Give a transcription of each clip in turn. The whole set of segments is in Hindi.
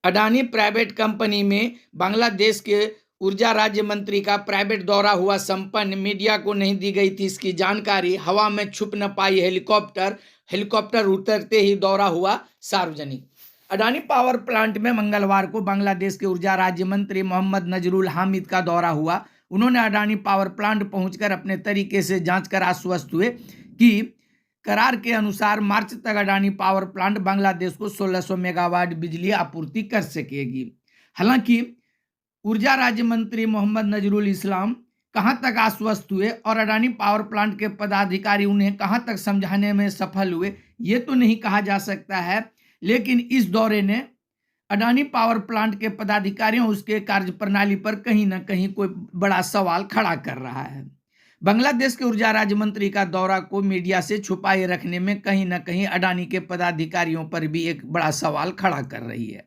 अडानी प्राइवेट कंपनी में बांग्लादेश के ऊर्जा राज्य मंत्री का प्राइवेट दौरा हुआ संपन्न। मीडिया को नहीं दी गई थी इसकी जानकारी। हवा में छुप न पाई हेलीकॉप्टर उतरते ही दौरा हुआ सार्वजनिक। अडानी पावर प्लांट में मंगलवार को बांग्लादेश के ऊर्जा राज्य मंत्री मोहम्मद नजरुल हामिद का दौरा हुआ। उन्होंने अडानी पावर प्लांट पहुंचकर अपने तरीके से जांच कर आश्वस्त हुए कि करार के अनुसार मार्च तक अडानी पावर प्लांट बांग्लादेश को 1600 मेगावाट बिजली आपूर्ति कर सकेगी। हालांकि ऊर्जा राज्य मंत्री मोहम्मद नजरुल इस्लाम कहां तक आश्वस्त हुए और अडानी पावर प्लांट के पदाधिकारी उन्हें कहां तक समझाने में सफल हुए, ये तो नहीं कहा जा सकता है। लेकिन इस दौरे ने अडानी पावर प्लांट के पदाधिकारियों उसके कार्यप्रणाली पर कहीं ना कहीं कोई बड़ा सवाल खड़ा कर रहा है। बांग्लादेश के ऊर्जा राज्य मंत्री का दौरा को मीडिया से छुपाए रखने में कहीं ना कहीं अडानी के पदाधिकारियों पर भी एक बड़ा सवाल खड़ा कर रही है।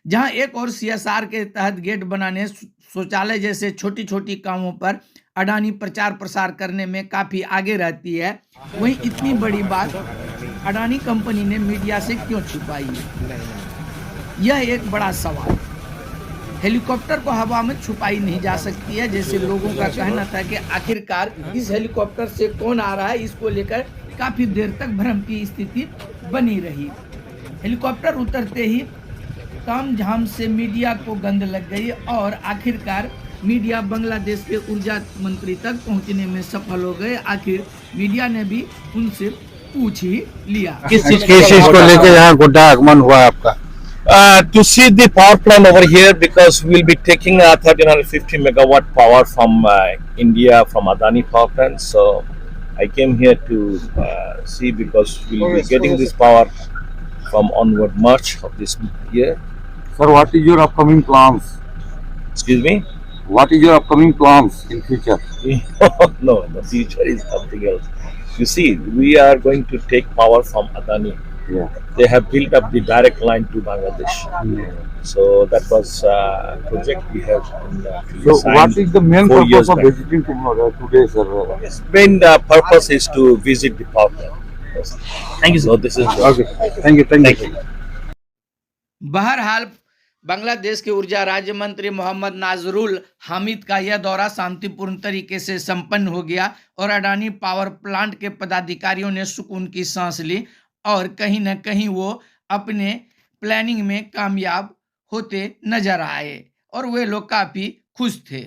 जहां एक और CSR के तहत गेट बनाने, शौचालय जैसे छोटी छोटी कामों पर अडानी प्रचार प्रसार करने में काफी आगे रहती है, वहीं इतनी बड़ी बात अडानी कंपनी ने मीडिया से क्यों छुपाई है, यह एक बड़ा सवाल। हेलीकॉप्टर को हवा में छुपाई नहीं जा सकती है, जैसे लोगों का कहना था कि आखिरकार इस हेलीकॉप्टर से कौन आ रहा है, इसको लेकर काफी देर तक भ्रम की स्थिति बनी रही। हेलीकॉप्टर उतरते ही तामझाम से मीडिया को गंध लग गई और आखिरकार मीडिया बांग्लादेश के ऊर्जा मंत्री तक पहुंचने में सफल हो गए। आखिर मीडिया ने भी उनसे पूछ ही लिया। किस चीज को लेकर यहाँ गोड्डा आगमन हुआ आपका? To see the power plant over here because we'll be taking 1350 megawatt power from India from Adani power plant. So I came here to see because we'll be getting this power from onward March of this year. Sir, what is your upcoming plans? Excuse me? What is your upcoming plans in future? No, the future is something else. You see, we are going to take power from Adani. Yeah. They have built up the direct line to Bangladesh. So that was a project we have. So what is the main 4 years purpose of back. visiting today, sir? Yes, main purpose is to visit the power plant. Yes. Thank you, sir. So this is Okay. Thank you. बहरहाल बांग्लादेश के ऊर्जा राज्य मंत्री मोहम्मद नाजरुल हामिद का यह दौरा शांतिपूर्ण तरीके से संपन्न हो गया और अडानी पावर प्लांट के पदाधिकारियों ने सुकून की सांस ली और कहीं न कहीं वो अपने प्लानिंग में कामयाब होते नजर आए और वे लोग काफी खुश थे।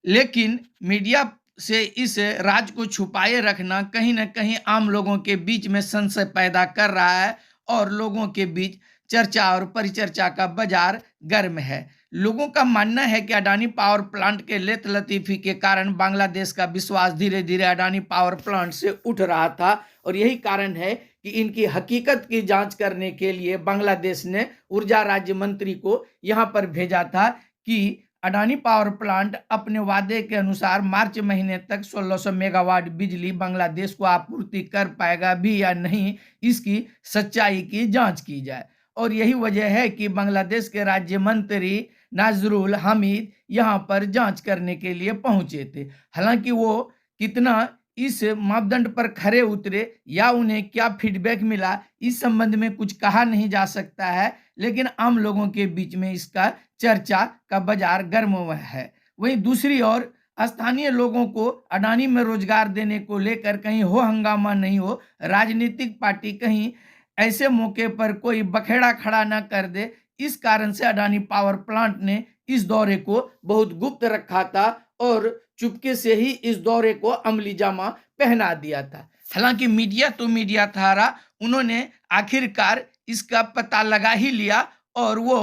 लेकिन मीडिया से इस राज को छुपाए रखना कहीं न कहीं आम लोगों के बीच में संशय पैदा कर रहा है और लोगों के बीच चर्चा और परिचर्चा का बाजार गर्म है। लोगों का मानना है कि अडानी पावर प्लांट के लेत लतीफी के कारण बांग्लादेश का विश्वास धीरे धीरे अडानी पावर प्लांट से उठ रहा था और यही कारण है कि इनकी हकीकत की जांच करने के लिए बांग्लादेश ने ऊर्जा राज्य मंत्री को यहां पर भेजा था कि अडानी पावर प्लांट अपने वादे के अनुसार मार्च महीने तक 1600 मेगावाट बिजली बांग्लादेश को आपूर्ति कर पाएगा भी या नहीं, इसकी सच्चाई की जांच की जाए। और यही वजह है कि बांग्लादेश के राज्य मंत्री नाजरुल हामिद यहां पर जांच करने के लिए पहुंचे थे। हालांकि वो कितना इस मापदंड पर खरे उतरे या उन्हें क्या फीडबैक मिला, इस संबंध में कुछ कहा नहीं जा सकता है, लेकिन आम लोगों के बीच में इसका चर्चा का बाजार गर्म हुआ है। वहीं दूसरी ओर स्थानीय लोगों को अडानी में रोजगार देने को लेकर कहीं हो हंगामा नहीं हो, राजनीतिक पार्टी कहीं ऐसे मौके पर कोई बखेड़ा खड़ा न कर दे, इस कारण से अडानी पावर प्लांट ने इस दौरे को बहुत गुप्त रखा था और चुपके से ही इस दौरे को अमली जामा पहना दिया था। हालांकि मीडिया तो मीडिया था, उन्होंने आखिरकार इसका पता लगा ही लिया और वो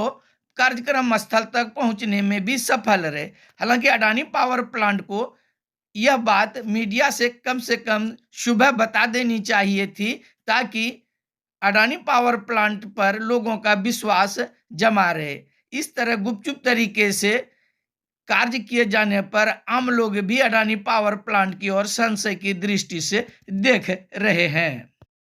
कार्यक्रम स्थल तक पहुंचने में भी सफल रहे। हालांकि अडानी पावर प्लांट को यह बात मीडिया से कम सुबह बता देनी चाहिए थी ताकि अडानी पावर प्लांट पर लोगों का विश्वास जमा रहे। इस तरह गुपचुप तरीके से कार्य किए जाने पर आम लोग भी अडानी पावर प्लांट की ओर संशय की दृष्टि से देख रहे हैं।